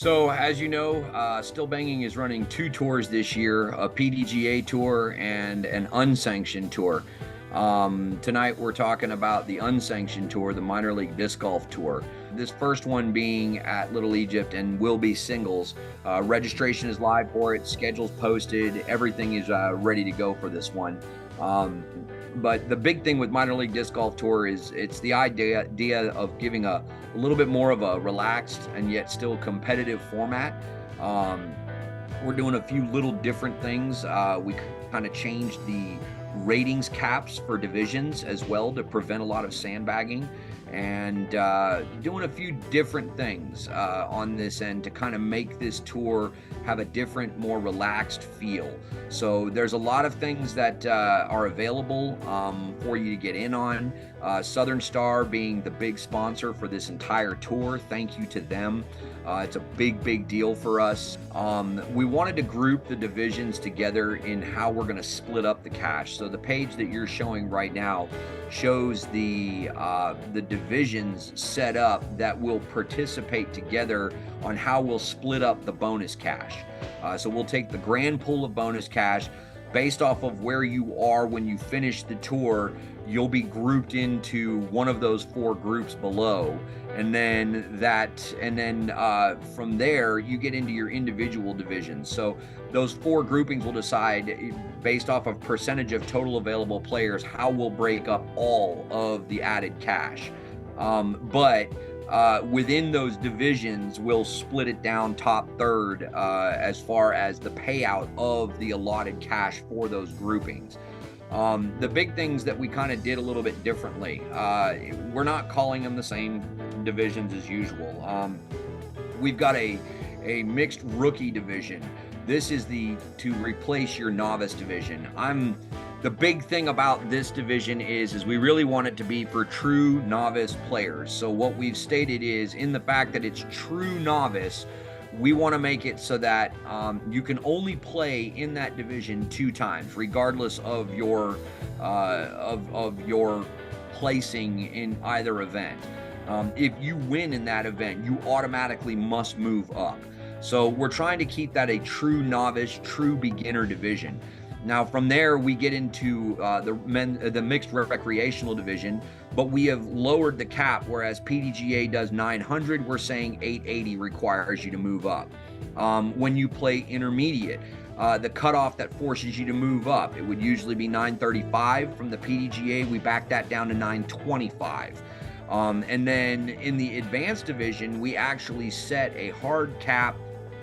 So, as you know, Stillbanging is running two tours this year, a PDGA tour and an unsanctioned tour. Tonight, we're talking about the unsanctioned tour, the minor league disc golf tour. This first one being at Little Egypt and will be singles. Registration is live for it, schedule's posted, everything is ready to go for this one. But the big thing with minor league disc golf tour is it's the idea of giving a little bit more of a relaxed and yet still competitive format. We're doing a few little different things. We kind of changed the ratings caps for divisions as well to prevent a lot of sandbagging, and doing a few different things on this end to kind of make this tour have a different, more relaxed feel. So there's a lot of things that are available for you to get in on. Southern Star being the big sponsor for this entire tour. Thank you to them. It's a big deal for us. We wanted to group the divisions together in how we're going to split up the cash. So the page that you're showing right now shows the divisions set up that will participate together on how we'll split up the bonus cash. So we'll take the grand pool of bonus cash based off of where you are when you finish the tour. You'll be grouped into one of those four groups below, and then from there you get into your individual divisions. So those four groupings will decide, based off of percentage of total available players, how we'll break up all of the added cash. But within those divisions, we'll split it down top third as far as the payout of the allotted cash for those groupings. The big things that we kind of did a little bit differently, we're not calling them the same divisions as usual. We've got a mixed rookie division. This is to replace your novice division. The big thing about this division is we really want it to be for true novice players. So what we've stated is, in the fact that it's true novice, we want to make it so that you can only play in that division 2 times, regardless of your placing in either event. If you win in that event, you automatically must move up. So we're trying to keep that a true novice, true beginner division. Now, from there, we get into the mixed recreational division, but we have lowered the cap. Whereas PDGA does 900, we're saying 880 requires you to move up. When you play intermediate, the cutoff that forces you to move up, it would usually be 935 from the PDGA. We back that down to 925. And then in the advanced division, we actually set a hard cap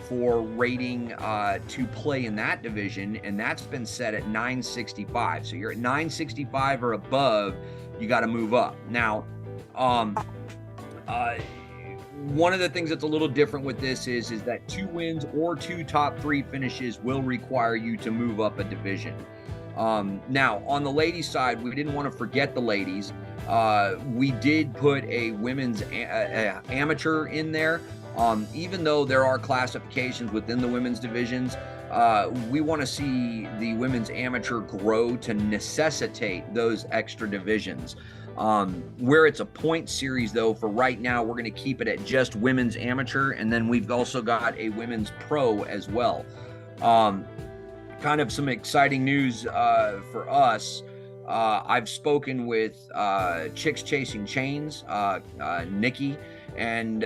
for rating to play in that division, and that's been set at 965. So you're at 965 or above, you got to move up. Now, one of the things that's a little different with this is that 2 wins or 2 top 3 finishes will require you to move up a division. Now, on the ladies' side, we didn't want to forget the ladies. We did put a women's amateur in there. Even though there are classifications within the women's divisions, we want to see the women's amateur grow to necessitate those extra divisions. Where it's a point series, though, for right now, we're going to keep it at just women's amateur, and then we've also got a women's pro as well. Kind of some exciting news for us. I've spoken with Chicks Chasing Chains, Nikki, and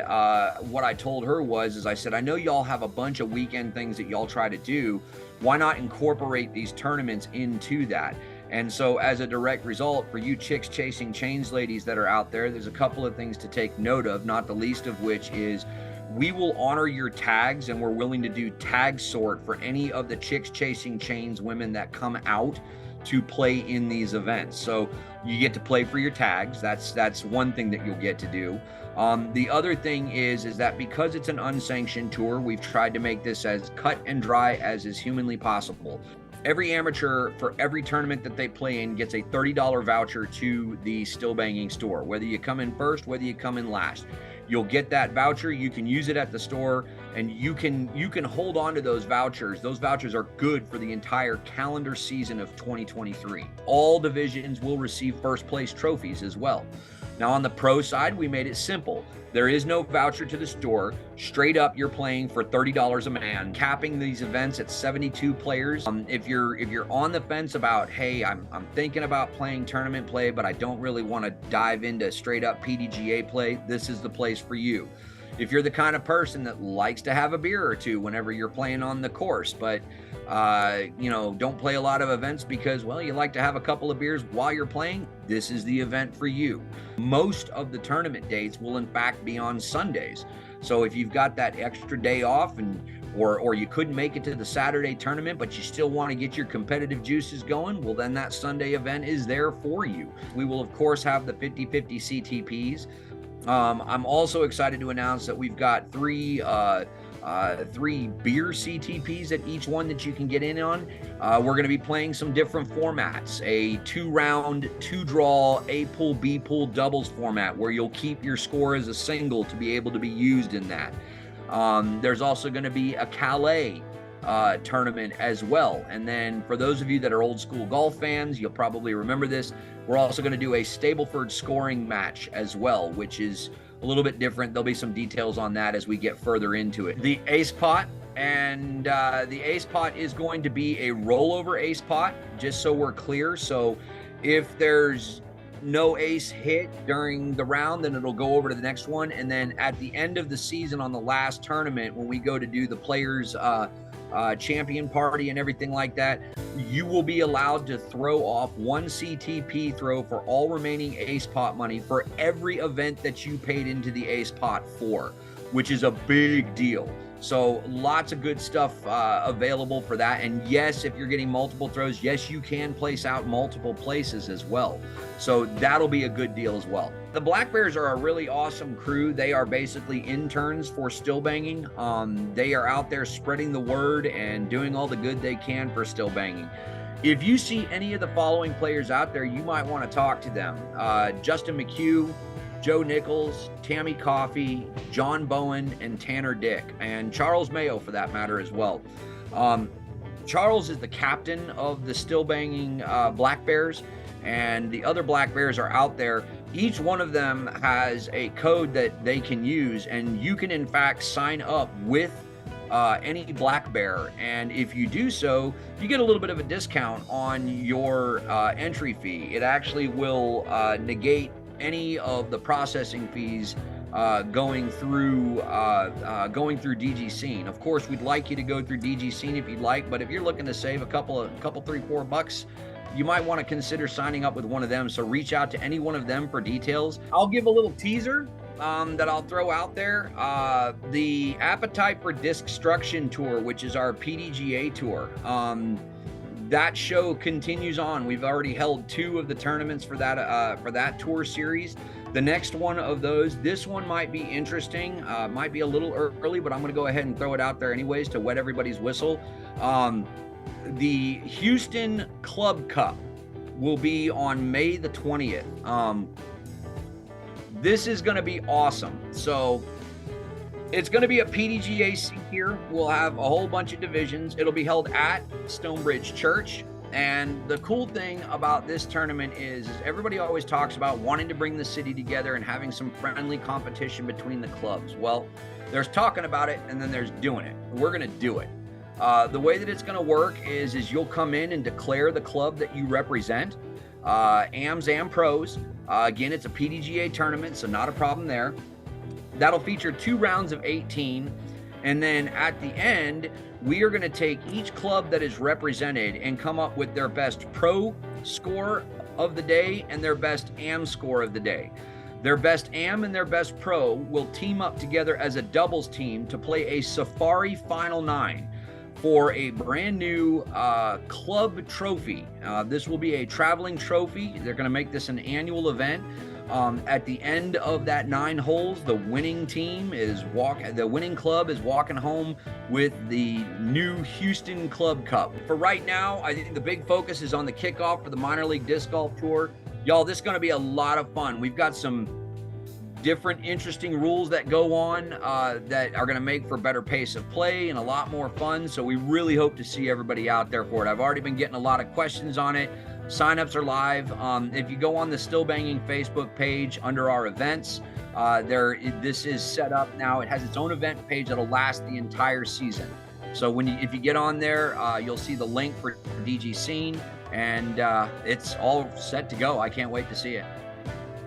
what I told her was I said, I know y'all have a bunch of weekend things that y'all try to do. Why not incorporate these tournaments into that? And so as a direct result, for you Chicks Chasing Chains ladies that are out there, there's a couple of things to take note of, not the least of which is we will honor your tags, and we're willing to do tag sort for any of the Chicks Chasing Chains women that come out to play in these events. So you get to play for your tags. That's one thing that you'll get to do. The other thing is that because it's an unsanctioned tour, we've tried to make this as cut and dry as is humanly possible. Every amateur, for every tournament that they play in, gets a $30 voucher to the Stillbanging store. Whether you come in first, whether you come in last, you'll get that voucher. You can use it at the store, and you can hold on to those vouchers. Those vouchers are good for the entire calendar season of 2023. All divisions will receive first place trophies as well. Now on the pro side, we made it simple. There is no voucher to the store. Straight up, you're playing for $30 a man, capping these events at 72 players. If you're on the fence about, hey, I'm thinking about playing tournament play, but I don't really want to dive into straight up PDGA play, this is the place for you. If you're the kind of person that likes to have a beer or two whenever you're playing on the course, but don't play a lot of events because, well, you like to have a couple of beers while you're playing, this is the event for you. Most of the tournament dates will in fact be on Sundays. So if you've got that extra day off or you couldn't make it to the Saturday tournament, but you still want to get your competitive juices going, well, then that Sunday event is there for you. We will, of course, have the 50-50 CTPs. I'm also excited to announce that we've got three beer CTPs at each one that you can get in on. We're going to be playing some different formats, a 2-round, 2-draw, A pool, B pool doubles format where you'll keep your score as a single to be able to be used in that. There's also going to be a Calais tournament as well. And then for those of you that are old school golf fans, you'll probably remember this. We're also going to do a Stableford scoring match as well, which is a little bit different. There'll be some details on that as we get further into it. The ace pot, and the ace pot is going to be a rollover ace pot, just so we're clear. So if there's no ace hit during the round, then it'll go over to the next one. And then at the end of the season on the last tournament, when we go to do the players champion party and everything like that, you will be allowed to throw off one CTP throw for all remaining ace pot money for every event that you paid into the ace pot for, which is a big deal. So lots of good stuff available for that. And yes, if you're getting multiple throws, yes, you can place out multiple places as well. So that'll be a good deal as well. The Black Bears are a really awesome crew. They are basically interns for Stillbanging. They are out there spreading the word and doing all the good they can for Stillbanging. If you see any of the following players out there, you might want to talk to them. Justin McHugh, Joe Nichols, Tammy Coffey, John Bowen, and Tanner Dick, and Charles Mayo for that matter as well. Charles is the captain of the Stillbanging Black Bears, and the other Black Bears are out there. Each one of them has a code that they can use, and you can in fact sign up with any Black Bear, and if you do so, you get a little bit of a discount on your entry fee. It actually will negate any of the processing fees going through DG Scene. Of course, we'd like you to go through DG Scene if you'd like, but if you're looking to save a couple, $3-4, you might want to consider signing up with one of them. So reach out to any one of them for details. I'll give a little teaser that I'll throw out there. The Appetite for Destruction Tour, which is our PDGA tour, that show continues on. We've already held 2 of the tournaments for that tour series. The next one of those, this one might be interesting, might be a little early, but I'm going to go ahead and throw it out there anyways to wet everybody's whistle. The Houston Club Cup will be on May the 20th. This is going to be awesome. So it's going to be a PDGA here. We'll have a whole bunch of divisions. It'll be held at Stonebridge Church. And the cool thing about this tournament is everybody always talks about wanting to bring the city together and having some friendly competition between the clubs. Well, there's talking about it and then there's doing it. We're going to do it. The way that it's going to work is you'll come in and declare the club that you represent, AMs and pros. Again, it's a PDGA tournament, so not a problem there. That'll feature 2 rounds of 18. And then at the end, we are going to take each club that is represented and come up with their best pro score of the day and their best AM score of the day. Their best AM and their best pro will team up together as a doubles team to play a Safari Final 9 for a brand new club trophy. This will be a traveling trophy. They're going to make this an annual event. At the end of that 9 holes, the winning club is walking home with the new Houston Club Cup. For right now, I think the big focus is on the kickoff for the Minor League Disc Golf Tour. Y'all, this is going to be a lot of fun. We've got some different interesting rules that go on that are going to make for better pace of play and a lot more fun. So we really hope to see everybody out there for it. I've already been getting a lot of questions on it. Signups are live. If you go on the Stillbanging Facebook page under our events, this is set up now. It has its own event page that'll last the entire season. So if you get on there, you'll see the link for DG Scene, and it's all set to go. I can't wait to see it.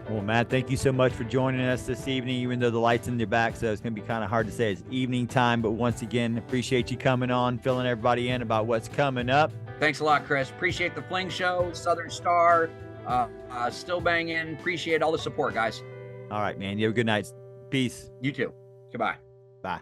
Well, Matt, thank you so much for joining us this evening, even though the light's in your back, so it's going to be kind of hard to say it's evening time. But once again, appreciate you coming on, filling everybody in about what's coming up. Thanks a lot, Chris. Appreciate the Fling Show, Southern Star, Stillbanging. Appreciate all the support, guys. All right, man. You have a good night. Peace. You too. Goodbye. Bye.